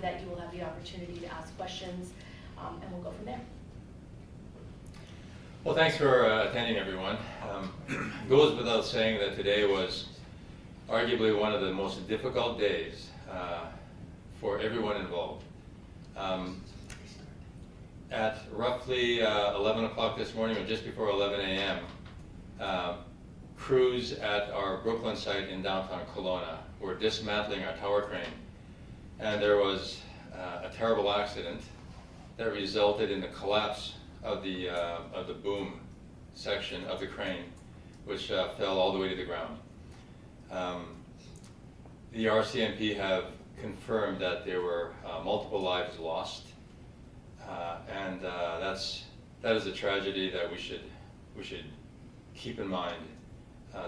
that you will have the opportunity to ask questions, and we'll go from there. Well, thanks for attending, everyone. Goes without saying that today was arguably one of the most difficult days for everyone involved. At roughly 11 o'clock this morning, or just before 11 a.m., crews at our Brooklyn site in downtown Kelowna were dismantling our tower crane, and there was a terrible accident that resulted in the collapse of the boom section of the crane, which fell all the way to the ground. The RCMP have confirmed that there were multiple lives lost, and that is a tragedy that we should keep in mind.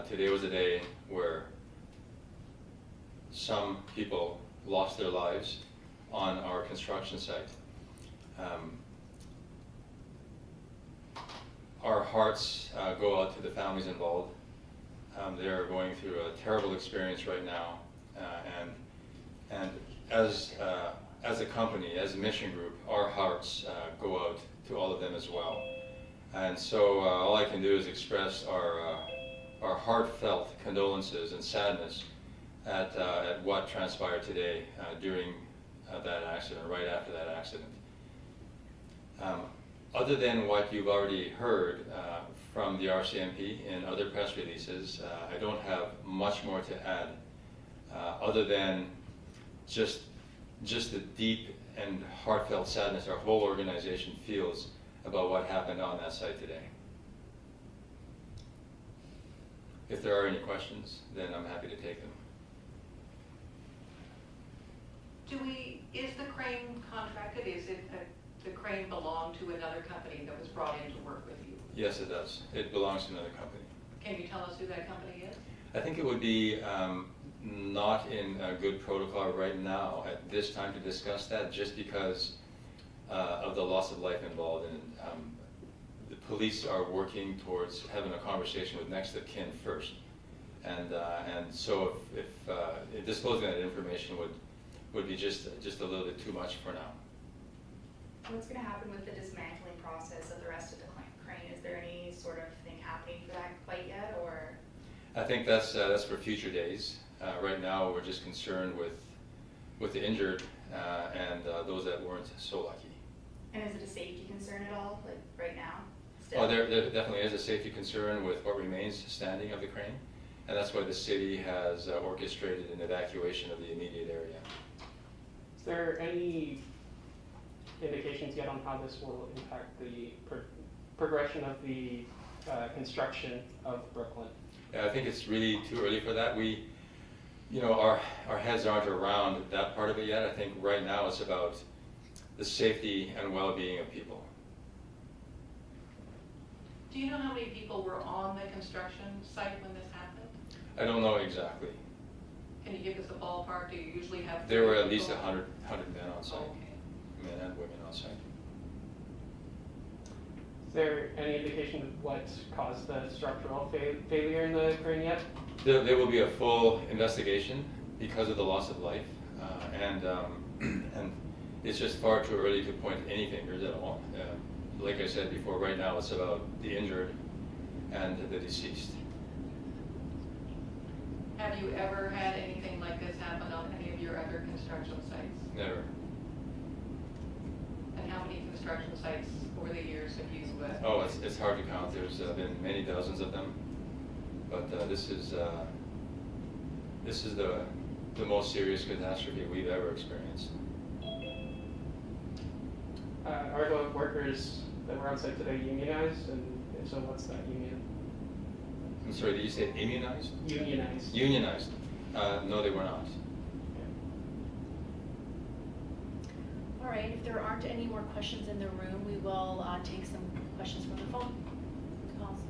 Today was a day where some people lost their lives on our construction site. Our hearts go out to the families involved. They are going through a terrible experience right now, and as a company, as a Mission Group, our hearts go out to all of them as well. And so all I can do is express our heartfelt condolences and sadness at what transpired today during that accident, right after that accident. Other than what you've already heard from the RCMP in other press releases, I don't have much more to add, other than just the deep and heartfelt sadness our whole organization feels about what happened on that site today. If there are any questions, then I'm happy to take them. Is the crane contracted? Is it the crane belong to another company that was brought in to work with you? Yes, it does. It belongs to another company. Can you tell us who that company is? I think it would be not in a good protocol right now at this time to discuss that, just because of the loss of life involved. And the police are working towards having a conversation with next of kin first. And so if disclosing that information would be just a little bit too much for now. What's going to happen with the dismantling process of the rest of the crane? Is there any sort of thing happening for that quite yet, or? I think that's for future days. Right now, we're just concerned with the injured and those that weren't so lucky. And is it a safety concern at all, like right now? Still? Oh, there definitely is a safety concern with what remains standing of the crane, and that's why the city has orchestrated an evacuation of the immediate area. Is there any indications yet on how this will impact the progression of the construction of Brooklyn? Yeah, I think it's really too early for that. Our heads aren't around that part of it yet. I think right now it's about the safety and well-being of people. Do you know how many people were on the construction site when this happened? I don't know exactly. Can you give us a ballpark? Do you usually have? There were at least 100 men on site, Okay. men and women on site. Is there any indication of what caused the structural failure in the crane yet? There will be a full investigation because of the loss of life, and it's just far too early to point any fingers at all. Like I said before, right now it's about the injured and the deceased. Have you ever had anything like this happen on any of your other construction sites? Never. And how many construction sites over the years have you? Oh, it's hard to count. There's been many dozens of them, but this is the most serious catastrophe we've ever experienced. Are the workers that were on site today unionized, and if so, what's that union? I'm sorry, did you say immunized? Unionized. Unionized. No, they were not. All right, if there aren't any more questions in the room, we will take some questions from the phone calls.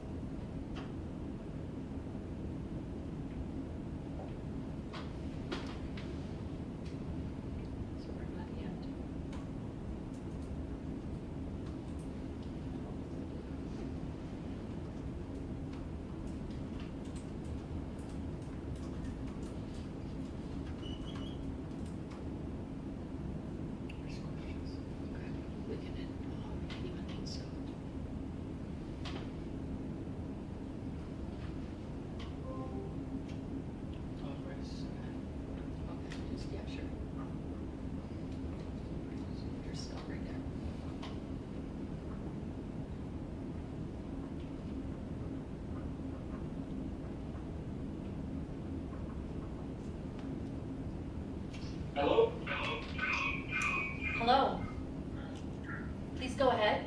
So we're not yet. Hello. Please go ahead.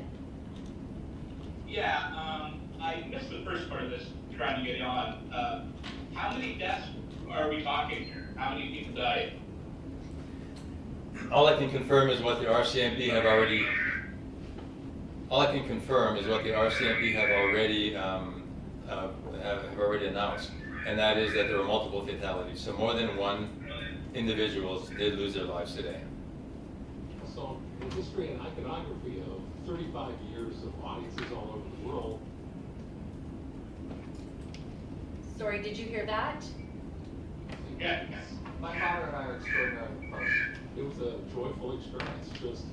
Yeah, I missed the first part of this, trying to get on. How many deaths are we talking here? How many people died? All I can confirm is what the RCMP have already. All I can confirm is what the RCMP have already announced, and that is that there were multiple fatalities. So more than one individuals did lose their lives today. So, the history and iconography of 35 years of audiences all over the world. Sorry, did you hear that? Yeah. My father and I are extraordinarily impressed. It was a joyful experience, just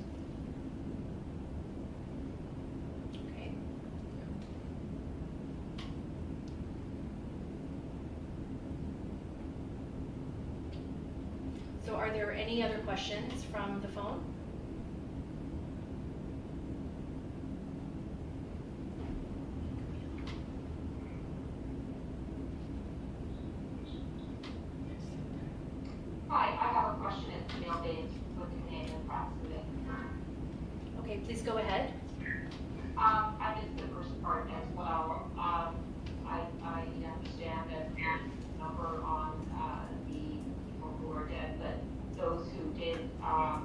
Okay. So are there any other questions from the phone? Hi, I have a question. It's Camille Baines with the Canadian Press today. Okay, please go ahead. I missed the first part as well. I understand that there's a number on the people who are dead, but those who did, are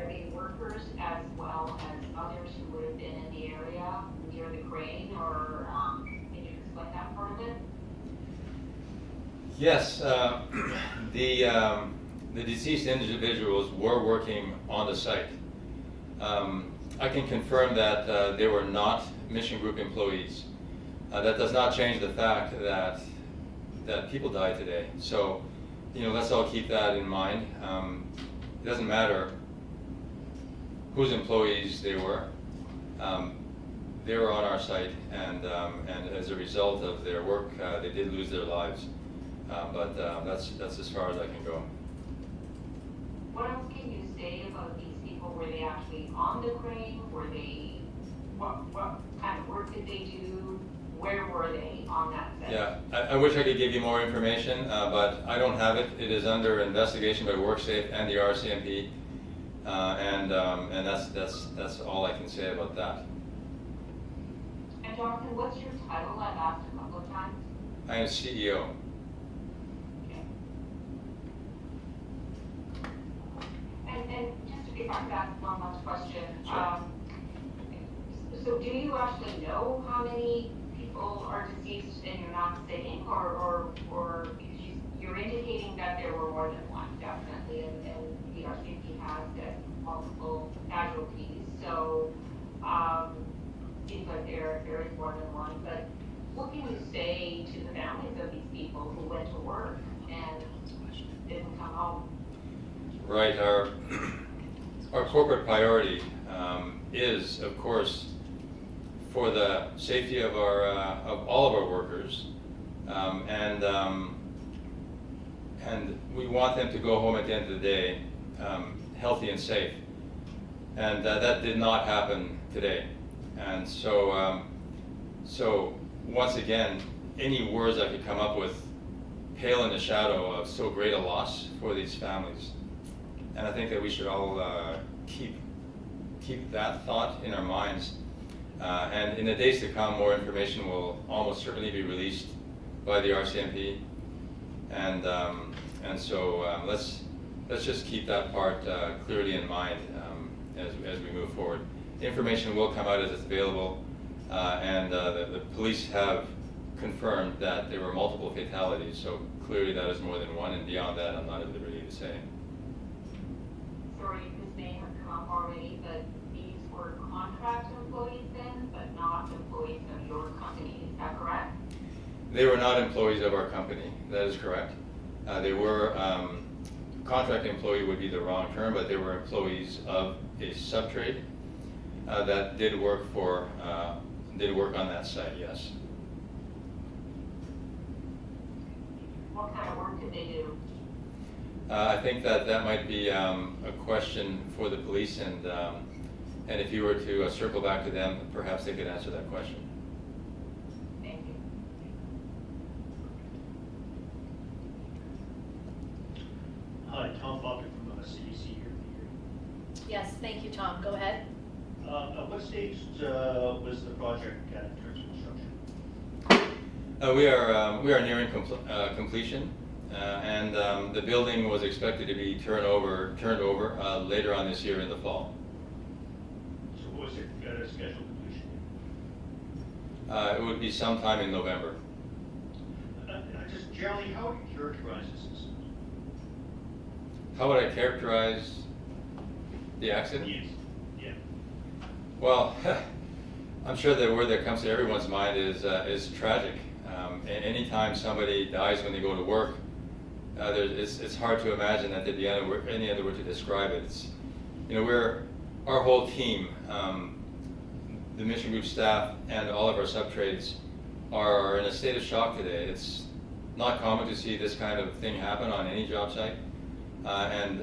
they workers as well as others who would have been in the area near the crane, or can you explain that part of it? Yes, the deceased individuals were working on the site. I can confirm that they were not Mission Group employees. That does not change the fact that people died today. So, let's all keep that in mind. It doesn't matter whose employees they were. They were on our site, and as a result of their work, they did lose their lives. But that's as far as I can go. What else can you say about these people? Were they actually on the crane? Were they, what kind of work did they do? Where were they on that set? Yeah, I wish I could give you more information, but I don't have it. It is under investigation by WorkSafe and the RCMP, and that's all I can say about that. And Jonathan, what's your title? I've asked a couple of times. I am CEO. And just if I could ask one last question. Sure. So do you actually know how many people are deceased and you're not saying, or because you're indicating that there were more than one, definitely, and the RCMP has multiple casualties, so seems like there is more than one, but what can you say to the families of these people who went to work and didn't come home? Right. Our corporate priority is, of course, for the safety of all of our workers, and we want them to go home at the end of the day healthy and safe. And that did not happen today. And so once again, any words I could come up with pale in the shadow of so great a loss for these families. And I think that we should all keep that thought in our minds. And in the days to come, more information will almost certainly be released by the RCMP. And so let's just keep that part clearly in mind as we move forward. Information will come out as it's available, and the police have confirmed that there were multiple fatalities. So clearly that is more than one, and beyond that, I'm not at liberty to say. Sorry, this may have come up already, but these were contract employees then, but not employees of your company, is that correct? They were not employees of our company, that is correct. They were, contract employee would be the wrong term, but they were employees of a subtrade that did work on that site, yes. What kind of work did they do? I think that might be a question for the police, and if you were to circle back to them, perhaps they could answer that question. Thank you. Hi, Tom Falk from CBC here. Yes, thank you, Tom. Go ahead. At what stage was the project at in terms of construction? We are nearing completion, and the building was expected to be turned over later on this year in the fall. So what was it at a scheduled completion? It would be sometime in November. Just generally, how would you characterize the system? How would I characterize the accident? Yes. Yeah. Well, I'm sure the word that comes to everyone's mind is tragic. Anytime somebody dies when they go to work, it's hard to imagine that there'd be any other word to describe it. It's, our whole team, the Mission Group staff and all of our sub-trades are in a state of shock today. It's not common to see this kind of thing happen on any job site, and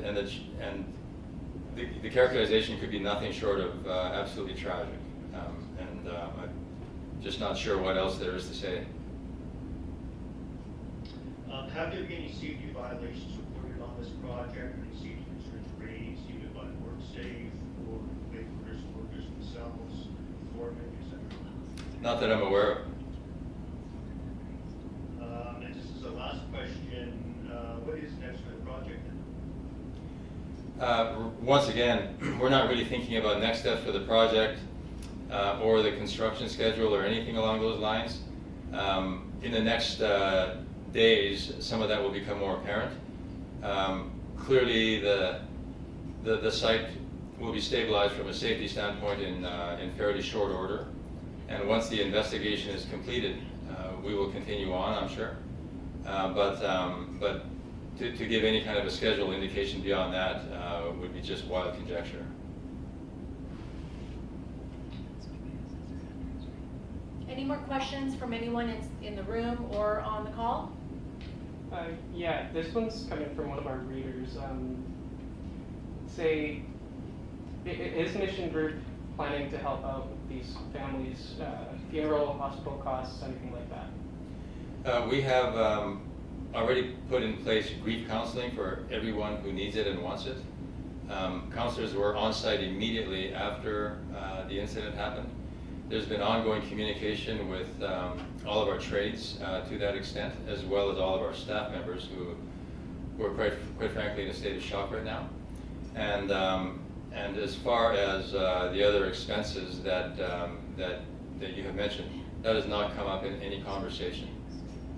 the characterization could be nothing short of absolutely tragic. I'm just not sure what else there is to say. Have there been any safety violations reported on this project? Any safety concerns raised either by WorkSafe or laborers, workers themselves, foremen, etc.? Not that I'm aware of. And just as a last question, what is next for the project? Once again, we're not really thinking about next steps for the project or the construction schedule or anything along those lines. In the next days, some of that will become more apparent. Clearly, the site will be stabilized from a safety standpoint in fairly short order. And once the investigation is completed, we will continue on, I'm sure. But to give any kind of a schedule indication beyond that would be just wild conjecture. Any more questions from anyone in the room or on the call? Yeah, this one's coming from one of our readers. Is Mission Group planning to help out these families, funeral, hospital costs, anything like that? We have already put in place grief counseling for everyone who needs it and wants it. Counselors were on site immediately after the incident happened. There's been ongoing communication with all of our trades to that extent, as well as all of our staff members who are quite frankly in a state of shock right now. And as far as the other expenses that you have mentioned, that has not come up in any conversation.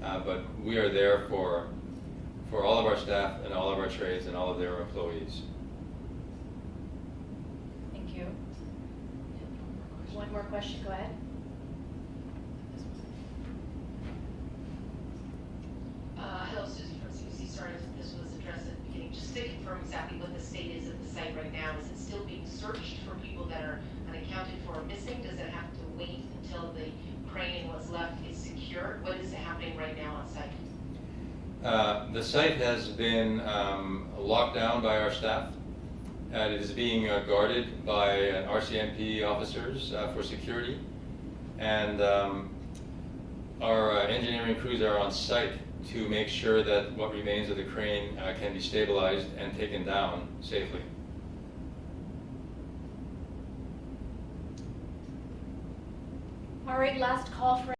But we are there for all of our staff and all of our trades and all of their employees. Thank you. One more question, go ahead. Hello, Susie from CBC. Sorry if this was addressed at the beginning. Just to confirm exactly what the state is of the site right now. Is it still being searched for people that are unaccounted for or missing? Does it have to wait until the crane and what's left is secured? What is happening right now on site? The site has been locked down by our staff. It is being guarded by RCMP officers for security. And our engineering crews are on site to make sure that what remains of the crane can be stabilized and taken down safely. All right, last call for